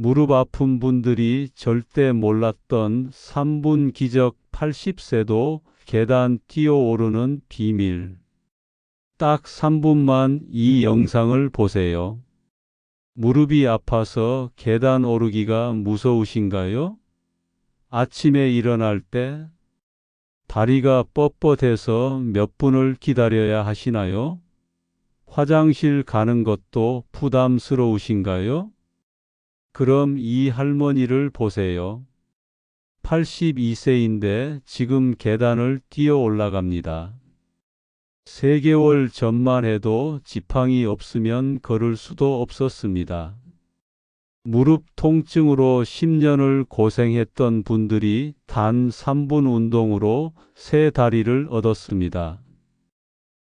무릎 아픈 분들이 절대 몰랐던 3분 기적 80세도 계단 뛰어오르는 비밀. 딱 3분만 이 영상을 보세요. 무릎이 아파서 계단 오르기가 무서우신가요? 아침에 일어날 때 다리가 뻣뻣해서 몇 분을 기다려야 하시나요? 화장실 가는 것도 부담스러우신가요? 그럼 이 할머니를 보세요. 82세인데 지금 계단을 뛰어 올라갑니다. 3개월 전만 해도 지팡이 없으면 걸을 수도 없었습니다. 무릎 통증으로 10년을 고생했던 분들이 단 3분 운동으로 새 다리를 얻었습니다.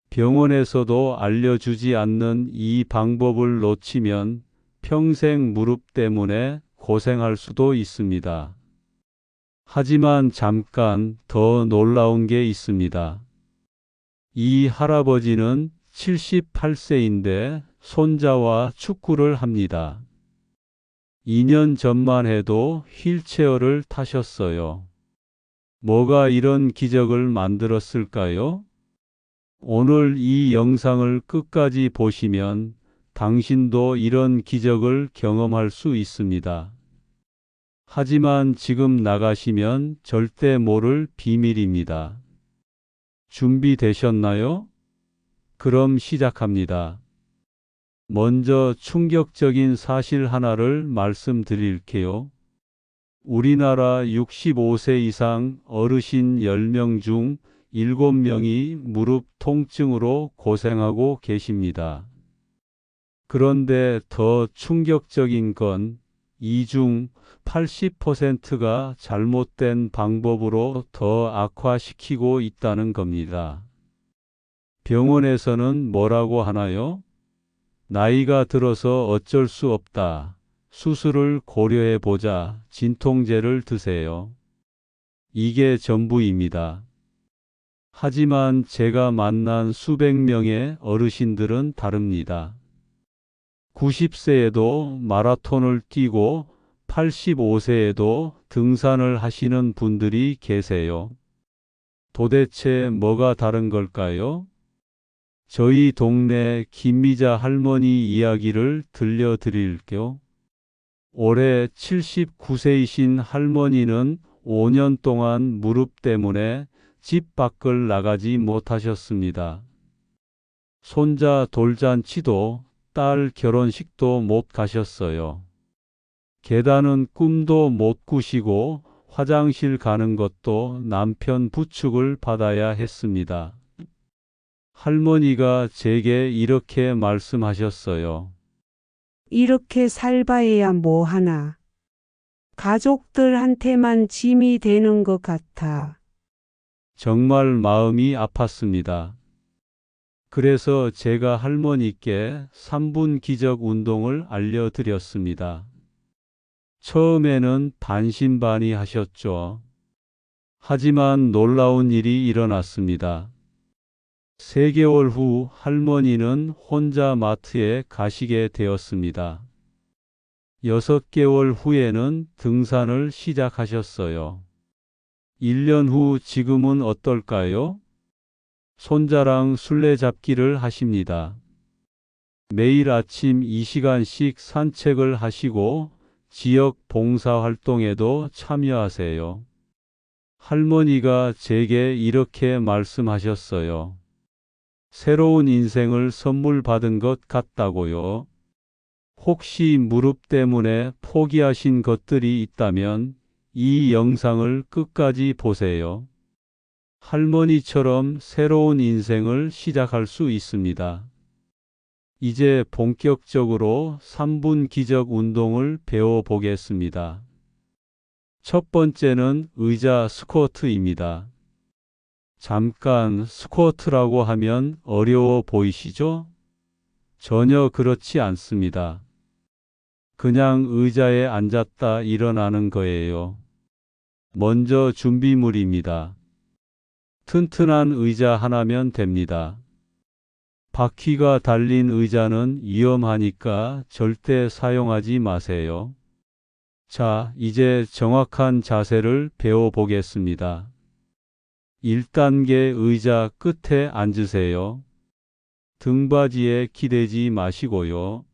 병원에서도 알려주지 않는 이 방법을 놓치면 평생 무릎 때문에 고생할 수도 있습니다. 하지만 잠깐 더 놀라운 게 있습니다. 이 할아버지는 78세인데 손자와 축구를 합니다. 2년 전만 해도 휠체어를 타셨어요. 뭐가 이런 기적을 만들었을까요? 오늘 이 영상을 끝까지 보시면 당신도 이런 기적을 경험할 수 있습니다. 하지만 지금 나가시면 절대 모를 비밀입니다. 준비되셨나요? 그럼 시작합니다. 먼저 충격적인 사실 하나를 말씀드릴게요. 우리나라 65세 이상 어르신 10명 중 7명이 무릎 통증으로 고생하고 계십니다. 그런데 더 충격적인 건 이 중 80%가 잘못된 방법으로 더 악화시키고 있다는 겁니다. 병원에서는 뭐라고 하나요? 나이가 들어서 어쩔 수 없다. 수술을 고려해 보자. 진통제를 드세요. 이게 전부입니다. 하지만 제가 만난 수백 명의 어르신들은 다릅니다. 90세에도 마라톤을 뛰고 85세에도 등산을 하시는 분들이 계세요. 도대체 뭐가 다른 걸까요? 저희 동네 김미자 할머니 이야기를 들려드릴게요. 올해 79세이신 할머니는 5년 동안 무릎 때문에 집 밖을 나가지 못하셨습니다. 손자 돌잔치도 딸 결혼식도 못 가셨어요. 계단은 꿈도 못 꾸시고 화장실 가는 것도 남편 부축을 받아야 했습니다. 할머니가 제게 이렇게 말씀하셨어요. 이렇게 살바해야 뭐 하나. 가족들한테만 짐이 되는 것 같아. 정말 마음이 아팠습니다. 그래서 제가 할머니께 3분 기적 운동을 알려드렸습니다. 처음에는 반신반의하셨죠. 하지만 놀라운 일이 일어났습니다. 3개월 후 할머니는 혼자 마트에 가시게 되었습니다. 6개월 후에는 등산을 시작하셨어요. 1년 후 지금은 어떨까요? 손자랑 술래잡기를 하십니다. 매일 아침 2시간씩 산책을 하시고 지역 봉사활동에도 참여하세요. 할머니가 제게 이렇게 말씀하셨어요. 새로운 인생을 선물 받은 것 같다고요. 혹시 무릎 때문에 포기하신 것들이 있다면 이 영상을 끝까지 보세요. 할머니처럼 새로운 인생을 시작할 수 있습니다. 이제 본격적으로 3분 기적 운동을 배워보겠습니다. 첫 번째는 의자 스쿼트입니다. 잠깐 스쿼트라고 하면 어려워 보이시죠? 전혀 그렇지 않습니다. 그냥 의자에 앉았다 일어나는 거예요. 먼저 준비물입니다. 튼튼한 의자 하나면 됩니다. 바퀴가 달린 의자는 위험하니까 절대 사용하지 마세요. 자, 이제 정확한 자세를 배워보겠습니다. 1단계 의자 끝에 앉으세요. 등받이에 기대지 마시고요.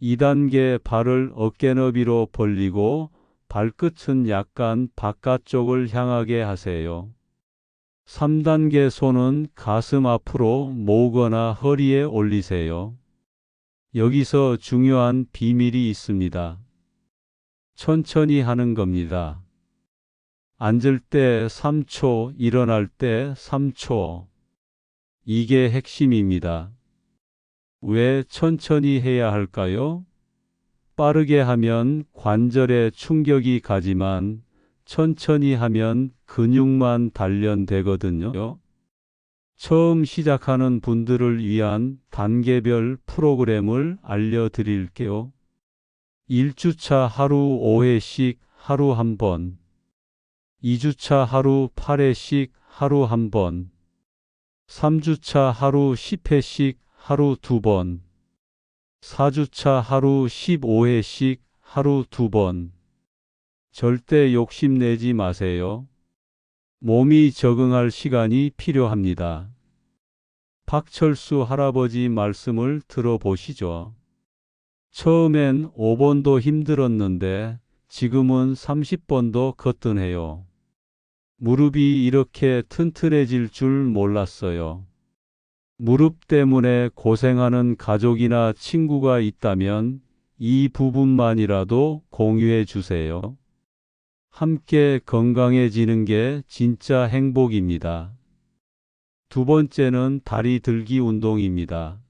2단계 발을 어깨 너비로 벌리고 발끝은 약간 바깥쪽을 향하게 하세요. 3단계 손은 가슴 앞으로 모으거나 허리에 올리세요. 여기서 중요한 비밀이 있습니다. 천천히 하는 겁니다. 앉을 때 3초, 일어날 때 3초. 이게 핵심입니다. 왜 천천히 해야 할까요? 빠르게 하면 관절에 충격이 가지만 천천히 하면 근육만 단련되거든요. 처음 시작하는 분들을 위한 단계별 프로그램을 알려드릴게요. 1주차 하루 5회씩 하루 한 번. 2주차 하루 8회씩 하루 한 번. 3주차 하루 10회씩 하루 2번. 4주차 하루 15회씩 하루 2번. 절대 욕심내지 마세요. 몸이 적응할 시간이 필요합니다. 박철수 할아버지 말씀을 들어보시죠. 처음엔 5번도 힘들었는데 지금은 30번도 거뜬해요. 무릎이 이렇게 튼튼해질 줄 몰랐어요. 무릎 때문에 고생하는 가족이나 친구가 있다면 이 부분만이라도 공유해 주세요. 함께 건강해지는 게 진짜 행복입니다. 두 번째는 다리 들기 운동입니다.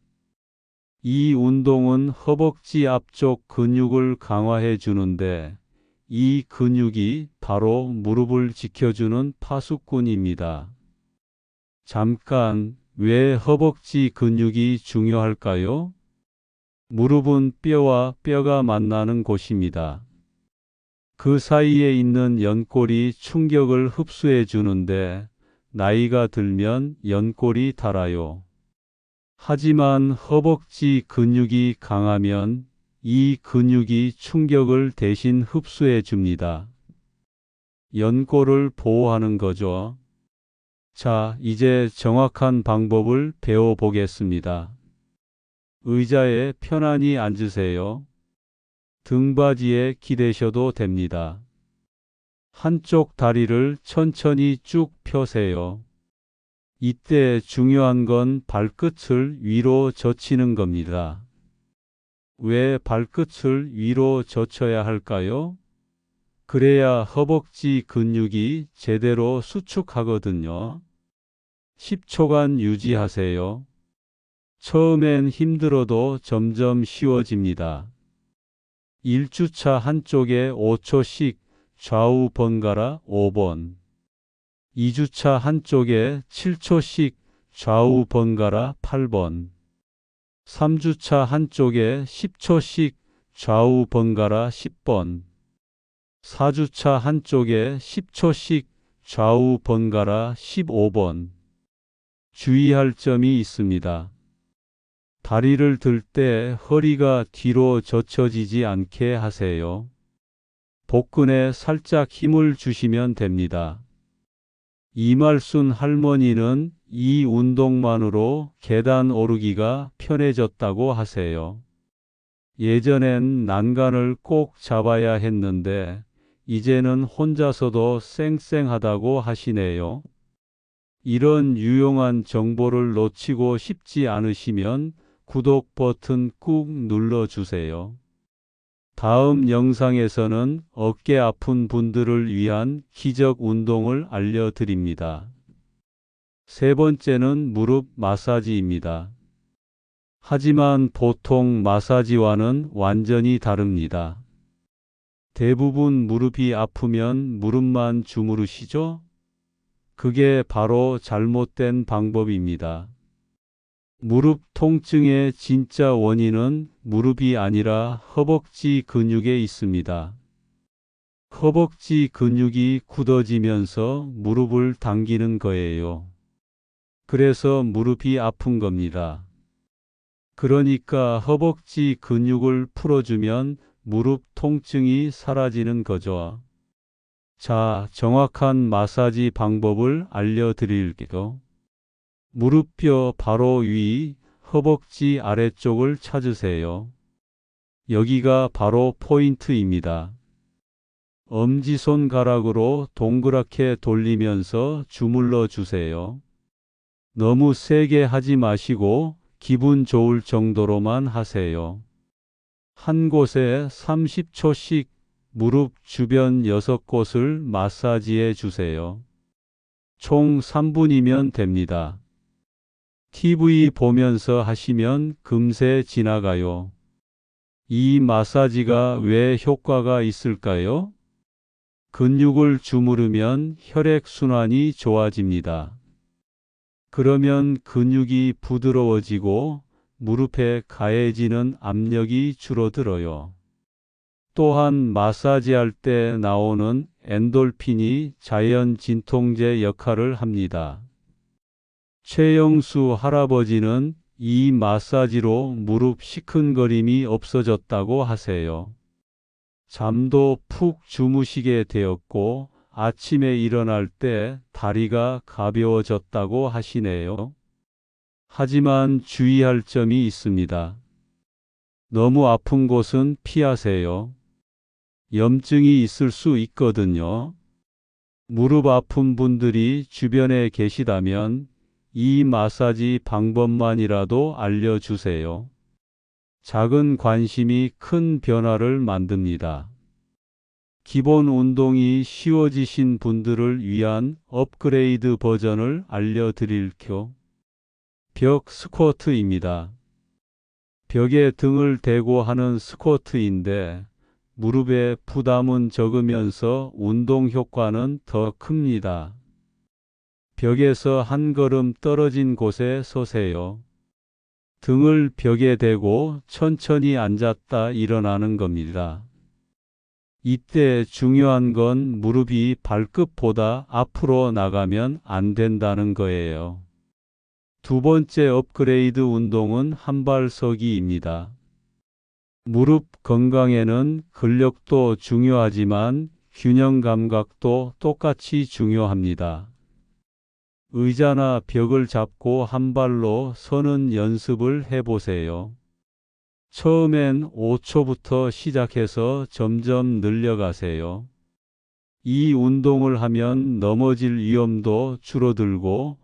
이 운동은 허벅지 앞쪽 근육을 강화해 주는데 이 근육이 바로 무릎을 지켜주는 파수꾼입니다. 잠깐, 왜 허벅지 근육이 중요할까요? 무릎은 뼈와 뼈가 만나는 곳입니다. 그 사이에 있는 연골이 충격을 흡수해 주는데 나이가 들면 연골이 닳아요. 하지만 허벅지 근육이 강하면 이 근육이 충격을 대신 흡수해 줍니다. 연골을 보호하는 거죠. 자, 이제 정확한 방법을 배워보겠습니다. 의자에 편안히 앉으세요. 등받이에 기대셔도 됩니다. 한쪽 다리를 천천히 쭉 펴세요. 이때 중요한 건 발끝을 위로 젖히는 겁니다. 왜 발끝을 위로 젖혀야 할까요? 그래야 허벅지 근육이 제대로 수축하거든요. 10초간 유지하세요. 처음엔 힘들어도 점점 쉬워집니다. 1주차 한쪽에 5초씩 좌우 번갈아 5번. 2주차 한쪽에 7초씩 좌우 번갈아 8번. 3주차 한쪽에 10초씩 좌우 번갈아 10번. 4주차 한쪽에 10초씩 좌우 번갈아 15번. 주의할 점이 있습니다. 다리를 들 때 허리가 뒤로 젖혀지지 않게 하세요. 복근에 살짝 힘을 주시면 됩니다. 이말순 할머니는 이 운동만으로 계단 오르기가 편해졌다고 하세요. 예전엔 난간을 꼭 잡아야 했는데 이제는 혼자서도 쌩쌩하다고 하시네요. 이런 유용한 정보를 놓치고 싶지 않으시면 구독 버튼 꾹 눌러주세요. 다음 영상에서는 어깨 아픈 분들을 위한 기적 운동을 알려드립니다. 세 번째는 무릎 마사지입니다. 하지만 보통 마사지와는 완전히 다릅니다. 대부분 무릎이 아프면 무릎만 주무르시죠? 그게 바로 잘못된 방법입니다. 무릎 통증의 진짜 원인은 무릎이 아니라 허벅지 근육에 있습니다. 허벅지 근육이 굳어지면서 무릎을 당기는 거예요. 그래서 무릎이 아픈 겁니다. 그러니까 허벅지 근육을 풀어주면 무릎 통증이 사라지는 거죠. 자, 정확한 마사지 방법을 알려드릴게요. 무릎뼈 바로 위, 허벅지 아래쪽을 찾으세요. 여기가 바로 포인트입니다. 엄지손가락으로 동그랗게 돌리면서 주물러 주세요. 너무 세게 하지 마시고 기분 좋을 정도로만 하세요. 한 곳에 30초씩 무릎 주변 6곳을 마사지해 주세요. 총 3분이면 됩니다. TV 보면서 하시면 금세 지나가요. 이 마사지가 왜 효과가 있을까요? 근육을 주무르면 혈액순환이 좋아집니다. 그러면 근육이 부드러워지고 무릎에 가해지는 압력이 줄어들어요. 또한 마사지할 때 나오는 엔돌핀이 자연 진통제 역할을 합니다. 최영수 할아버지는 이 마사지로 무릎 시큰거림이 없어졌다고 하세요. 잠도 푹 주무시게 되었고 아침에 일어날 때 다리가 가벼워졌다고 하시네요. 하지만 주의할 점이 있습니다. 너무 아픈 곳은 피하세요. 염증이 있을 수 있거든요. 무릎 아픈 분들이 주변에 계시다면 이 마사지 방법만이라도 알려주세요. 작은 관심이 큰 변화를 만듭니다. 기본 운동이 쉬워지신 분들을 위한 업그레이드 버전을 알려드릴게요. 벽 스쿼트입니다. 벽에 등을 대고 하는 스쿼트인데 무릎의 부담은 적으면서 운동 효과는 더 큽니다. 벽에서 한 걸음 떨어진 곳에 서세요. 등을 벽에 대고 천천히 앉았다 일어나는 겁니다. 이때 중요한 건 무릎이 발끝보다 앞으로 나가면 안 된다는 거예요. 두 번째 업그레이드 운동은 한발서기입니다. 무릎 건강에는 근력도 중요하지만 균형 감각도 똑같이 중요합니다. 의자나 벽을 잡고 한 발로 서는 연습을 해보세요. 처음엔 5초부터 시작해서 점점 늘려가세요. 이 운동을 하면 넘어질 위험도 줄어들고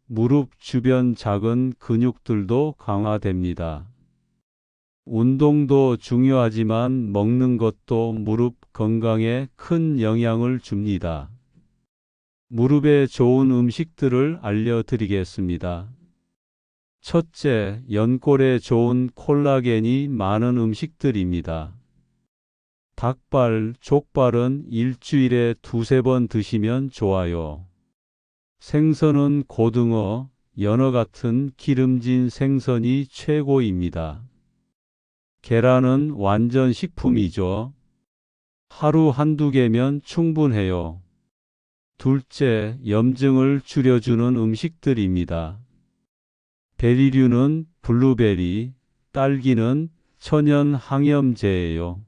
무릎 주변 작은 근육들도 강화됩니다. 운동도 중요하지만 먹는 것도 무릎 건강에 큰 영향을 줍니다. 무릎에 좋은 음식들을 알려드리겠습니다. 첫째, 연골에 좋은 콜라겐이 많은 음식들입니다. 닭발, 족발은 일주일에 2~3번 드시면 좋아요. 생선은 고등어, 연어 같은 기름진 생선이 최고입니다. 계란은 완전 식품이죠. 하루 한두 개면 충분해요. 둘째, 염증을 줄여주는 음식들입니다. 베리류는 블루베리, 딸기는 천연 항염제예요.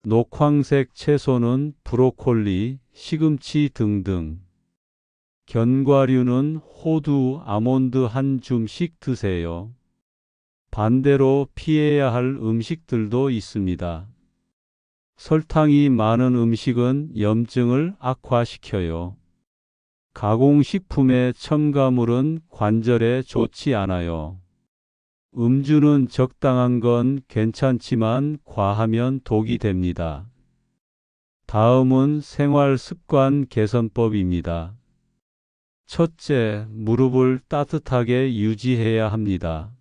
녹황색 채소는 브로콜리, 시금치 등등. 견과류는 호두, 아몬드 한 줌씩 드세요. 반대로 피해야 할 음식들도 있습니다. 설탕이 많은 음식은 염증을 악화시켜요. 가공식품의 첨가물은 관절에 좋지 않아요. 음주는 적당한 건 괜찮지만 과하면 독이 됩니다. 다음은 생활 습관 개선법입니다. 첫째, 무릎을 따뜻하게 유지해야 합니다.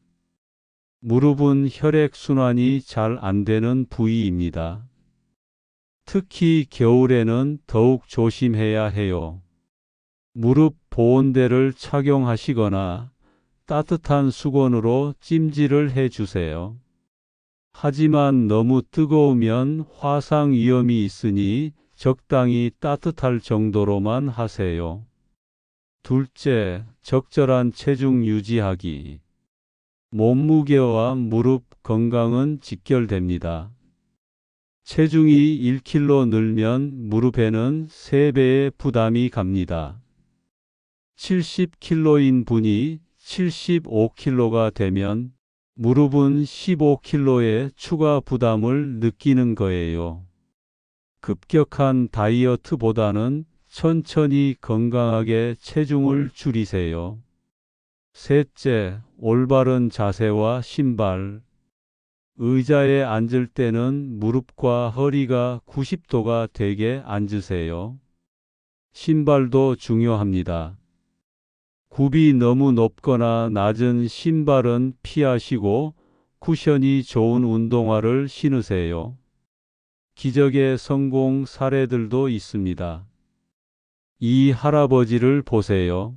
무릎은 혈액순환이 잘 안 되는 부위입니다. 특히 겨울에는 더욱 조심해야 해요. 무릎 보온대를 착용하시거나 따뜻한 수건으로 찜질을 해주세요. 하지만 너무 뜨거우면 화상 위험이 있으니 적당히 따뜻할 정도로만 하세요. 둘째, 적절한 체중 유지하기. 몸무게와 무릎 건강은 직결됩니다. 체중이 1kg 늘면 무릎에는 3배의 부담이 갑니다. 70kg인 분이 75kg가 되면 무릎은 15kg의 추가 부담을 느끼는 거예요. 급격한 다이어트보다는 천천히 건강하게 체중을 줄이세요. 셋째, 올바른 자세와 신발. 의자에 앉을 때는 무릎과 허리가 90도가 되게 앉으세요. 신발도 중요합니다. 굽이 너무 높거나 낮은 신발은 피하시고 쿠션이 좋은 운동화를 신으세요. 기적의 성공 사례들도 있습니다. 이 할아버지를 보세요.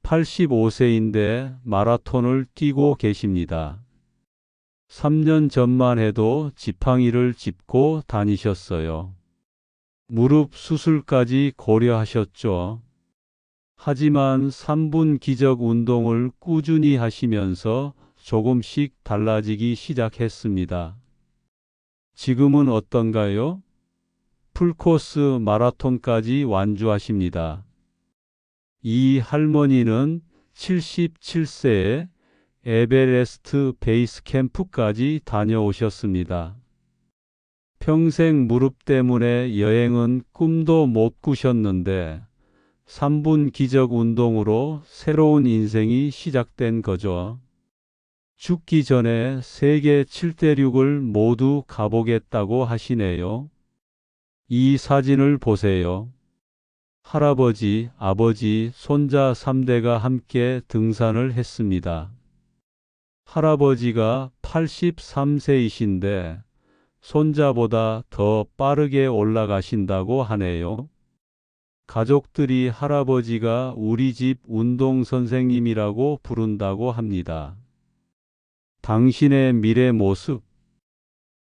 85세인데 마라톤을 뛰고 계십니다. 3년 전만 해도 지팡이를 짚고 다니셨어요. 무릎 수술까지 고려하셨죠. 하지만 3분 기적 운동을 꾸준히 하시면서 조금씩 달라지기 시작했습니다. 지금은 어떤가요? 풀코스 마라톤까지 완주하십니다. 이 할머니는 77세에 에베레스트 베이스 캠프까지 다녀오셨습니다. 평생 무릎 때문에 여행은 꿈도 못 꾸셨는데 3분 기적 운동으로 새로운 인생이 시작된 거죠. 죽기 전에 세계 7대륙을 모두 가보겠다고 하시네요. 이 사진을 보세요. 할아버지, 아버지, 손자 3대가 함께 등산을 했습니다. 할아버지가 83세이신데 손자보다 더 빠르게 올라가신다고 하네요. 가족들이 할아버지가 우리 집 운동 선생님이라고 부른다고 합니다. 당신의 미래 모습.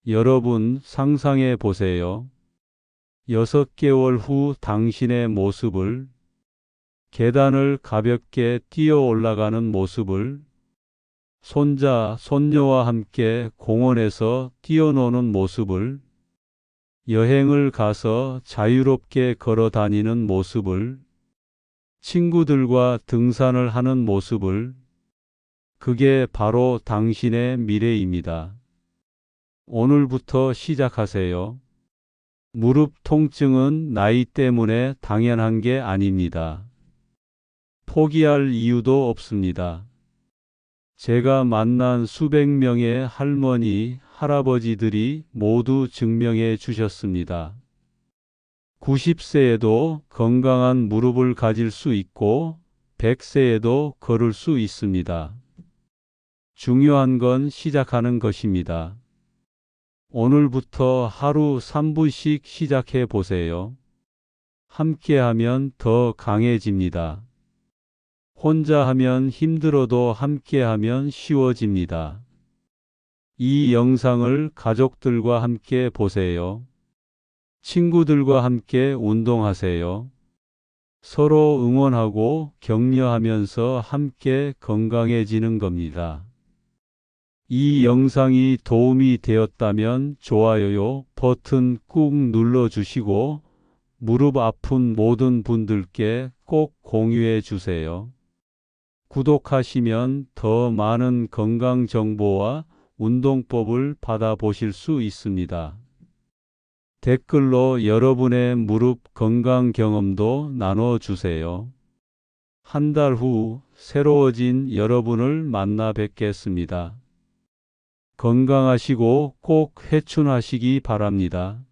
여러분 상상해 보세요. 6개월 후 당신의 모습을, 계단을 가볍게 뛰어 올라가는 모습을, 손자, 손녀와 함께 공원에서 뛰어노는 모습을, 여행을 가서 자유롭게 걸어 다니는 모습을, 친구들과 등산을 하는 모습을, 그게 바로 당신의 미래입니다. 오늘부터 시작하세요. 무릎 통증은 나이 때문에 당연한 게 아닙니다. 포기할 이유도 없습니다. 제가 만난 수백 명의 할머니, 할아버지들이 모두 증명해 주셨습니다. 90세에도 건강한 무릎을 가질 수 있고 100세에도 걸을 수 있습니다. 중요한 건 시작하는 것입니다. 오늘부터 하루 3분씩 시작해 보세요. 함께하면 더 강해집니다. 혼자 하면 힘들어도 함께하면 쉬워집니다. 이 영상을 가족들과 함께 보세요. 친구들과 함께 운동하세요. 서로 응원하고 격려하면서 함께 건강해지는 겁니다. 이 영상이 도움이 되었다면 좋아요 버튼 꾹 눌러주시고 무릎 아픈 모든 분들께 꼭 공유해 주세요. 구독하시면 더 많은 건강 정보와 운동법을 받아보실 수 있습니다. 댓글로 여러분의 무릎 건강 경험도 나눠주세요. 한 달 후 새로워진 여러분을 만나 뵙겠습니다. 건강하시고 꼭 회춘하시기 바랍니다.